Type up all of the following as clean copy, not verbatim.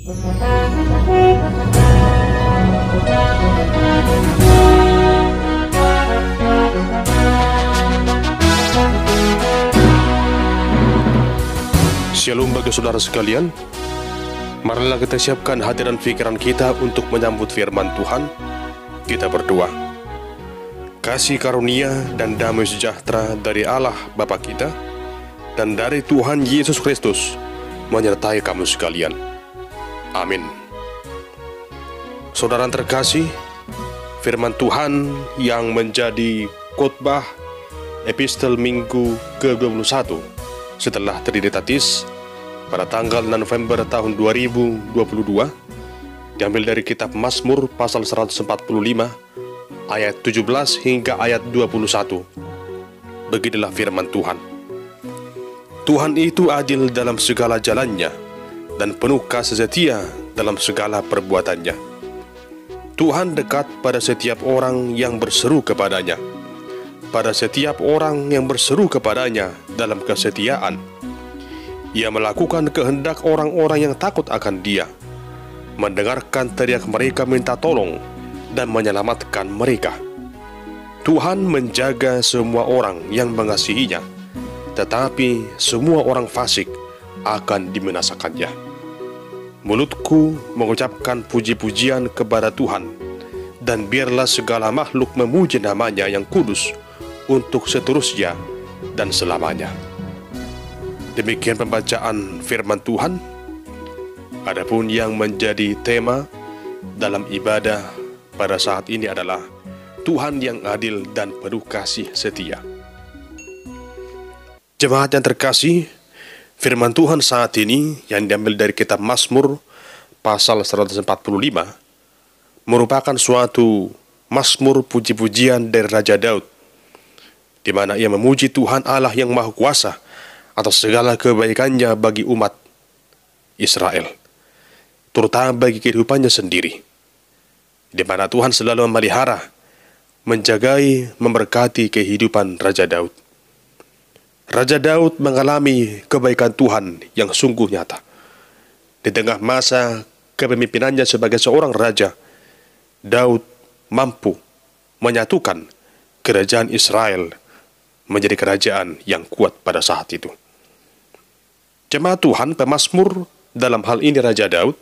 Shalom bagi saudara sekalian. Marilah kita siapkan hati dan pikiran kita untuk menyambut firman Tuhan. Kita berdoa. Kasih karunia dan damai sejahtera dari Allah Bapa kita dan dari Tuhan Yesus Kristus menyertai kamu sekalian. Amin. Saudara terkasih, firman Tuhan yang menjadi khotbah epistel minggu ke-21 setelah Trinitatis pada tanggal 6 November tahun 2022 diambil dari kitab Mazmur pasal 145 ayat 17 hingga ayat 21. Beginilah firman Tuhan. Tuhan itu adil dalam segala jalannya dan penuh kasih setia dalam segala perbuatannya. Tuhan dekat pada setiap orang yang berseru kepadanya, pada setiap orang yang berseru kepadanya dalam kesetiaan. Ia melakukan kehendak orang-orang yang takut akan Dia, mendengarkan teriak mereka minta tolong, dan menyelamatkan mereka. Tuhan menjaga semua orang yang mengasihinya, tetapi semua orang fasik akan dibinasakannya. Mulutku mengucapkan puji-pujian kepada Tuhan, dan biarlah segala makhluk memuji namanya yang kudus untuk seterusnya dan selamanya. Demikian pembacaan firman Tuhan. Adapun yang menjadi tema dalam ibadah pada saat ini adalah Tuhan yang adil dan penuh kasih setia. Jemaat yang terkasih, firman Tuhan saat ini yang diambil dari kitab Mazmur pasal 145 merupakan suatu Mazmur puji-pujian dari Raja Daud, di mana ia memuji Tuhan Allah yang Maha Kuasa atas segala kebaikannya bagi umat Israel, terutama bagi kehidupannya sendiri, di mana Tuhan selalu memelihara, menjagai, memberkati kehidupan Raja Daud. Raja Daud mengalami kebaikan Tuhan yang sungguh nyata. Di tengah masa kepemimpinannya sebagai seorang raja, Daud mampu menyatukan kerajaan Israel menjadi kerajaan yang kuat pada saat itu. Jemaat Tuhan, pemazmur dalam hal ini Raja Daud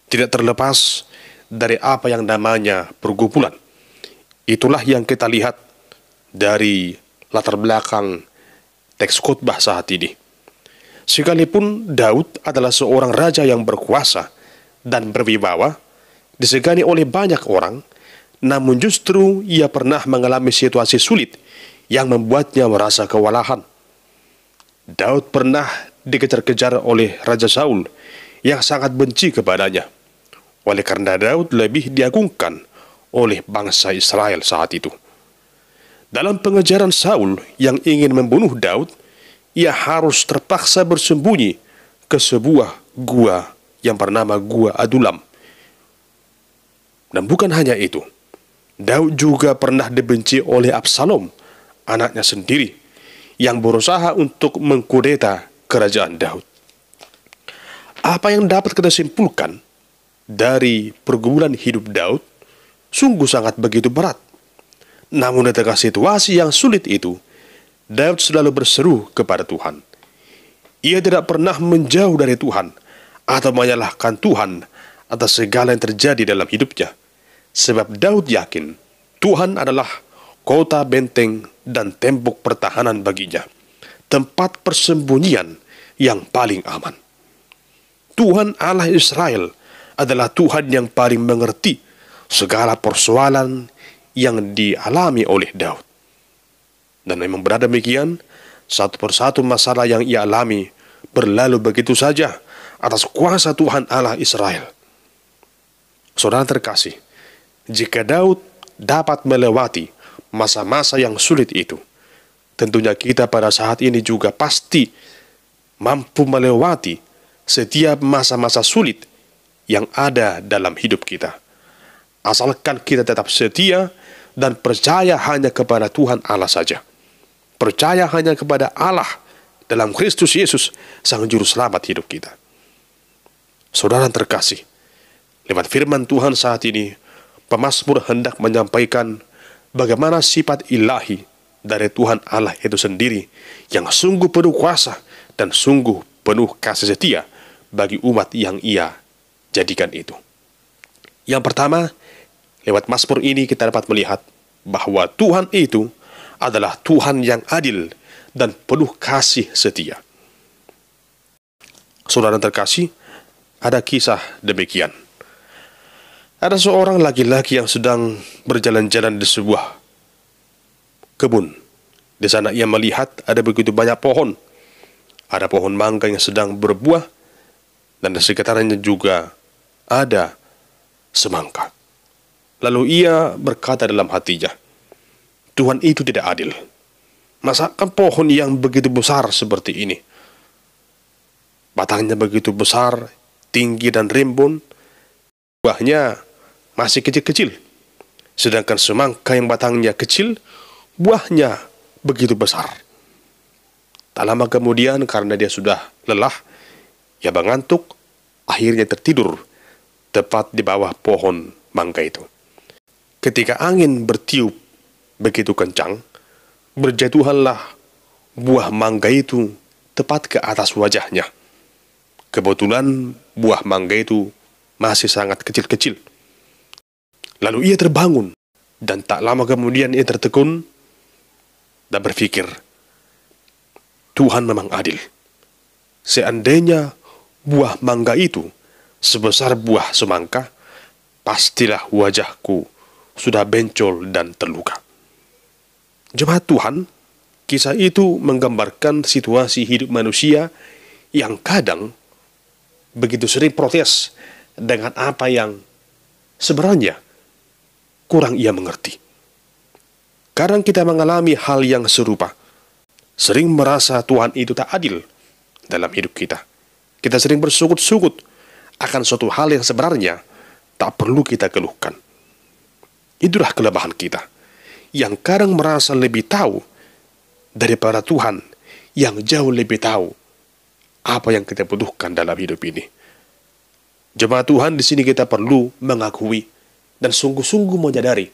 tidak terlepas dari apa yang namanya pergumulan. Itulah yang kita lihat dari latar belakang teks khotbah saat ini. Sekalipun Daud adalah seorang raja yang berkuasa dan berwibawa, disegani oleh banyak orang, namun justru ia pernah mengalami situasi sulit yang membuatnya merasa kewalahan. Daud pernah dikejar-kejar oleh Raja Saul yang sangat benci kepadanya. Oleh karena Daud lebih diagungkan oleh bangsa Israel saat itu. Dalam pengejaran Saul yang ingin membunuh Daud, ia harus terpaksa bersembunyi ke sebuah gua yang bernama Gua Adulam. Dan bukan hanya itu, Daud juga pernah dibenci oleh Absalom, anaknya sendiri, yang berusaha untuk mengkudeta kerajaan Daud. Apa yang dapat kita simpulkan dari pergumulan hidup Daud sungguh sangat begitu berat. Namun di tengah situasi yang sulit itu, Daud selalu berseru kepada Tuhan. Ia tidak pernah menjauh dari Tuhan atau menyalahkan Tuhan atas segala yang terjadi dalam hidupnya. Sebab Daud yakin Tuhan adalah kota benteng dan tembok pertahanan baginya, tempat persembunyian yang paling aman. Tuhan Allah Israel adalah Tuhan yang paling mengerti segala persoalan yang dialami oleh Daud. Dan memang benar demikian, satu persatu masalah yang ia alami berlalu begitu saja atas kuasa Tuhan Allah Israel. Saudara terkasih, jika Daud dapat melewati masa-masa yang sulit itu, tentunya kita pada saat ini juga pasti mampu melewati setiap masa-masa sulit yang ada dalam hidup kita. Asalkan kita tetap setia dan percaya hanya kepada Tuhan Allah saja. Percaya hanya kepada Allah dalam Kristus Yesus, Sang Juru Selamat hidup kita. Saudara terkasih, lewat firman Tuhan saat ini, pemazmur hendak menyampaikan bagaimana sifat ilahi dari Tuhan Allah itu sendiri yang sungguh penuh kuasa dan sungguh penuh kasih setia bagi umat yang Ia jadikan itu. Yang pertama, lewat mazmur ini kita dapat melihat bahwa Tuhan itu adalah Tuhan yang adil dan penuh kasih setia. Saudara terkasih, ada kisah demikian. Ada seorang laki-laki yang sedang berjalan-jalan di sebuah kebun. Di sana ia melihat ada begitu banyak pohon. Ada pohon mangga yang sedang berbuah, dan di sekitarnya juga ada semangka. Lalu ia berkata dalam hatinya, Tuhan itu tidak adil. Masakan pohon yang begitu besar seperti ini, batangnya begitu besar, tinggi dan rimbun, buahnya masih kecil-kecil. Sedangkan semangka yang batangnya kecil, buahnya begitu besar. Tak lama kemudian karena dia sudah lelah, ia mengantuk, akhirnya tertidur tepat di bawah pohon mangga itu. Ketika angin bertiup begitu kencang, berjatuhanlah buah mangga itu tepat ke atas wajahnya. Kebetulan buah mangga itu masih sangat kecil-kecil. Lalu ia terbangun, dan tak lama kemudian ia tertegun dan berpikir, Tuhan memang adil. Seandainya buah mangga itu sebesar buah semangka, pastilah wajahku sudah bencol dan terluka. Jemaat Tuhan, kisah itu menggambarkan situasi hidup manusia yang kadang begitu sering protes dengan apa yang sebenarnya kurang ia mengerti. Kadang kita mengalami hal yang serupa. Sering merasa Tuhan itu tak adil dalam hidup kita. Kita sering bersukut-sukut akan suatu hal yang sebenarnya tak perlu kita keluhkan. Itulah kelemahan kita, yang kadang merasa lebih tahu daripada Tuhan yang jauh lebih tahu apa yang kita butuhkan dalam hidup ini. Jemaat Tuhan, di sini kita perlu mengakui dan sungguh-sungguh menyadari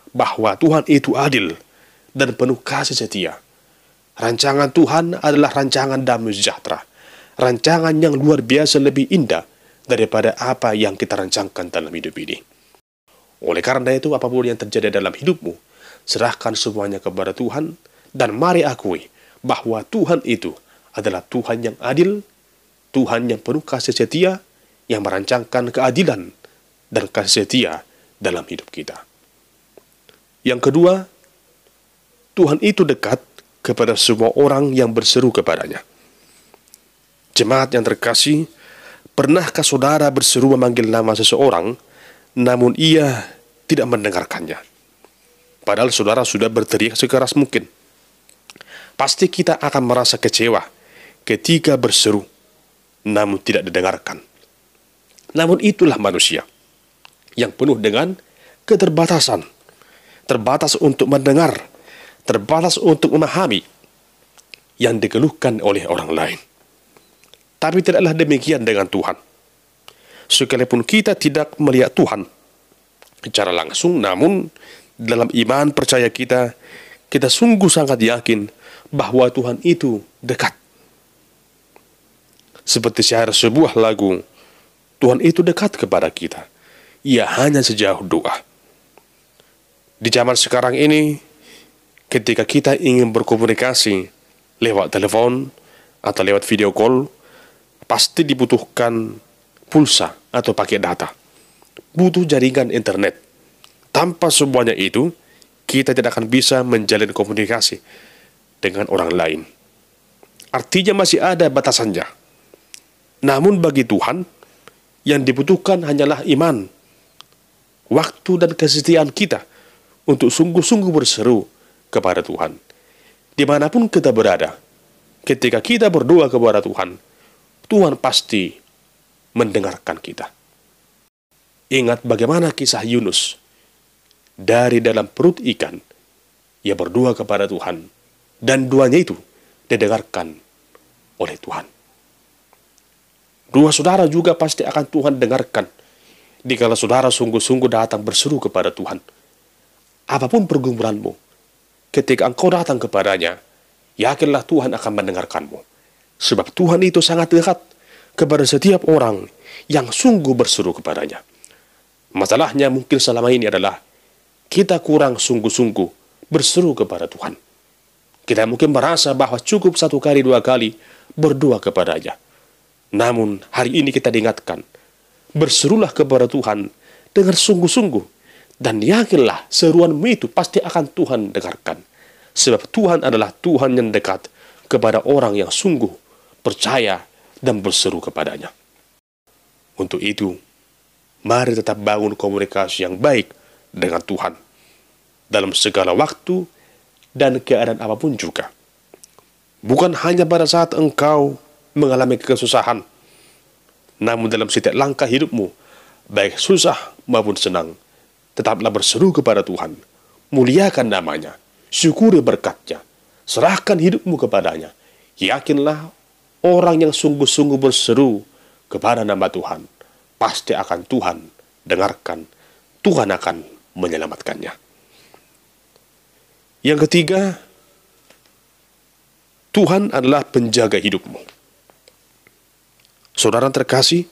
bahwa Tuhan itu adil dan penuh kasih setia. Rancangan Tuhan adalah rancangan damai sejahtera, rancangan yang luar biasa lebih indah daripada apa yang kita rancangkan dalam hidup ini. Oleh karena itu, apapun yang terjadi dalam hidupmu, serahkan semuanya kepada Tuhan, dan mari akui bahwa Tuhan itu adalah Tuhan yang adil, Tuhan yang penuh kasih setia, yang merancangkan keadilan dan kasih setia dalam hidup kita. Yang kedua, Tuhan itu dekat kepada semua orang yang berseru kepadanya. Jemaat yang terkasih, pernahkah saudara berseru memanggil nama seseorang, namun ia tidak mendengarkannya? Padahal saudara sudah berteriak sekeras mungkin. Pasti kita akan merasa kecewa ketika berseru, namun tidak didengarkan. Namun itulah manusia yang penuh dengan keterbatasan. Terbatas untuk mendengar, terbatas untuk memahami yang dikeluhkan oleh orang lain. Tapi tidaklah demikian dengan Tuhan. Sekalipun kita tidak melihat Tuhan secara langsung, namun dalam iman percaya kita, kita sungguh sangat yakin bahwa Tuhan itu dekat. Seperti syair sebuah lagu, Tuhan itu dekat kepada kita. Ia hanya sejauh doa. Di zaman sekarang ini, ketika kita ingin berkomunikasi lewat telepon atau lewat video call, pasti dibutuhkan pulsa atau pakai data. Butuh jaringan internet. Tanpa semuanya itu, kita tidak akan bisa menjalin komunikasi dengan orang lain. Artinya masih ada batasannya. Namun bagi Tuhan, yang dibutuhkan hanyalah iman, waktu dan kesetiaan kita untuk sungguh-sungguh berseru kepada Tuhan. Dimanapun kita berada, ketika kita berdoa kepada Tuhan, Tuhan pasti mendengarkan kita. Ingat bagaimana kisah Yunus. Dari dalam perut ikan, ia berdoa kepada Tuhan, dan doanya itu didengarkan oleh Tuhan. Doa saudara juga pasti akan Tuhan dengarkan dikala saudara sungguh-sungguh datang berseru kepada Tuhan. Apapun pergumulanmu, ketika engkau datang kepadanya, yakinlah Tuhan akan mendengarkanmu. Sebab Tuhan itu sangat dekat kepada setiap orang yang sungguh berseru kepadanya. Masalahnya mungkin selama ini adalah kita kurang sungguh-sungguh berseru kepada Tuhan. Kita mungkin merasa bahwa cukup 1 kali 2 kali berdoa kepadanya. Namun hari ini kita diingatkan, berserulah kepada Tuhan dengan sungguh-sungguh, dan yakinlah seruanmu itu pasti akan Tuhan dengarkan. Sebab Tuhan adalah Tuhan yang dekat kepada orang yang sungguh percaya dan berseru kepadanya. Untuk itu, mari tetap bangun komunikasi yang baik dengan Tuhan dalam segala waktu dan keadaan apapun juga. Bukan hanya pada saat engkau mengalami kesusahan, namun dalam setiap langkah hidupmu, baik susah maupun senang, tetaplah berseru kepada Tuhan. Muliakan namanya, syukuri berkat-Nya, serahkan hidupmu kepadanya. Yakinlah orang yang sungguh-sungguh berseru kepada nama Tuhan, pasti akan Tuhan dengarkan. Tuhan akan menyelamatkannya. Yang ketiga, Tuhan adalah penjaga hidupmu. Saudara terkasih,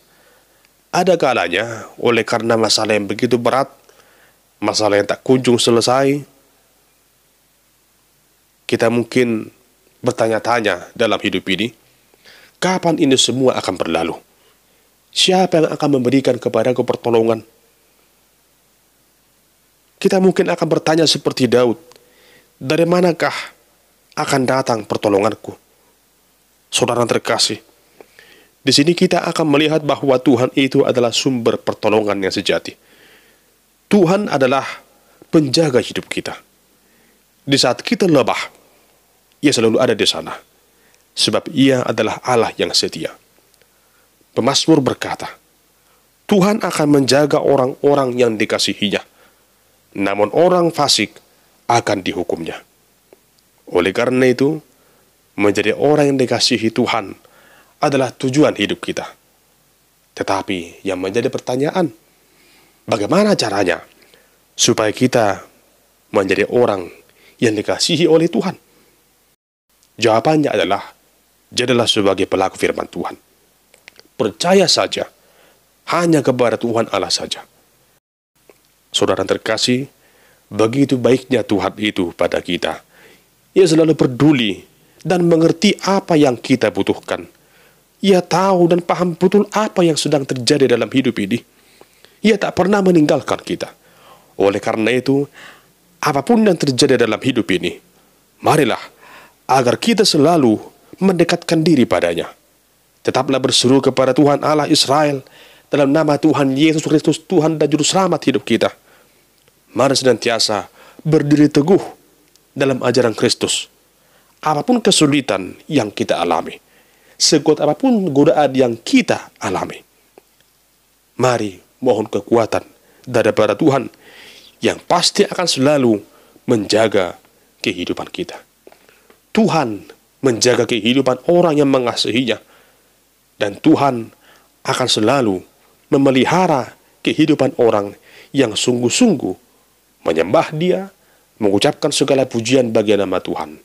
ada kalanya oleh karena masalah yang begitu berat, masalah yang tak kunjung selesai, kita mungkin bertanya-tanya dalam hidup ini, kapan ini semua akan berlalu? Siapa yang akan memberikan kepadaku pertolongan? Kita mungkin akan bertanya seperti Daud, dari manakah akan datang pertolonganku? Saudara terkasih, di sini kita akan melihat bahwa Tuhan itu adalah sumber pertolongan yang sejati. Tuhan adalah penjaga hidup kita. Di saat kita lemah, Ia selalu ada di sana. Sebab Ia adalah Allah yang setia. Pemazmur berkata, Tuhan akan menjaga orang-orang yang dikasihinya, namun orang fasik akan dihukumnya. Oleh karena itu, menjadi orang yang dikasihi Tuhan adalah tujuan hidup kita. Tetapi yang menjadi pertanyaan, bagaimana caranya supaya kita menjadi orang yang dikasihi oleh Tuhan? Jawabannya adalah, jadilah sebagai pelaku firman Tuhan. Percaya saja, hanya kepada Tuhan Allah saja. Saudara terkasih, begitu baiknya Tuhan itu pada kita. Ia selalu peduli dan mengerti apa yang kita butuhkan. Ia tahu dan paham betul apa yang sedang terjadi dalam hidup ini. Ia tak pernah meninggalkan kita. Oleh karena itu, apapun yang terjadi dalam hidup ini, marilah agar kita selalu mendekatkan diri padanya. Tetaplah berseru kepada Tuhan Allah Israel dalam nama Tuhan Yesus Kristus, Tuhan dan Juru Selamat hidup kita. Mari senantiasa berdiri teguh dalam ajaran Kristus. Apapun kesulitan yang kita alami, sekuat apapun godaan yang kita alami, mari mohon kekuatan daripada Tuhan yang pasti akan selalu menjaga kehidupan kita. Tuhan menjaga kehidupan orang yang mengasihinya, dan Tuhan akan selalu memelihara kehidupan orang yang sungguh-sungguh menyembah Dia, mengucapkan segala pujian bagi nama Tuhan.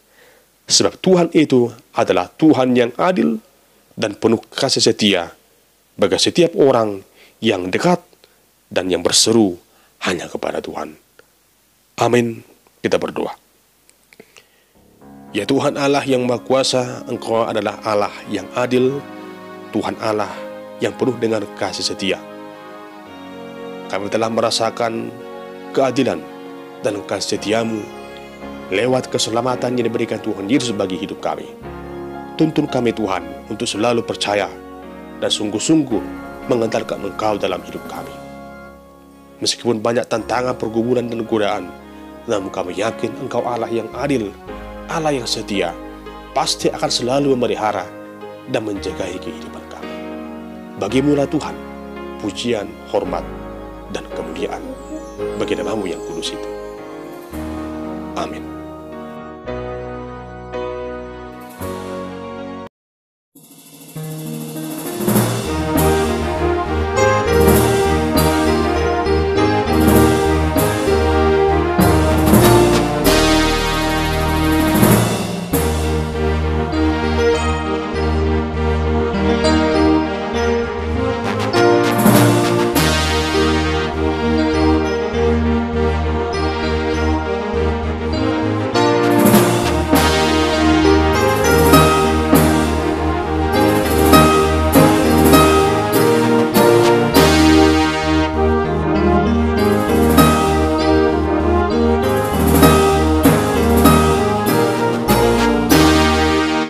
Sebab Tuhan itu adalah Tuhan yang adil dan penuh kasih setia bagi setiap orang yang dekat dan yang berseru hanya kepada Tuhan. Amin. Kita berdoa. Ya Tuhan Allah yang Maha Kuasa, Engkau adalah Allah yang adil, Tuhan Allah yang penuh dengan kasih setia. Kami telah merasakan keadilan dan kasih setia-Mu lewat keselamatan yang diberikan Tuhan Yesus bagi hidup kami. Tuntun kami Tuhan untuk selalu percaya dan sungguh-sungguh mengandalkan Engkau dalam hidup kami. Meskipun banyak tantangan, pergumulan dan godaan, namun kami yakin Engkau Allah yang adil, Allah yang setia, pasti akan selalu memelihara dan menjaga kehidupan kami. Bagimu-lah Tuhan, pujian, hormat, dan kemuliaan bagi nama-Mu yang kudus itu. Amin.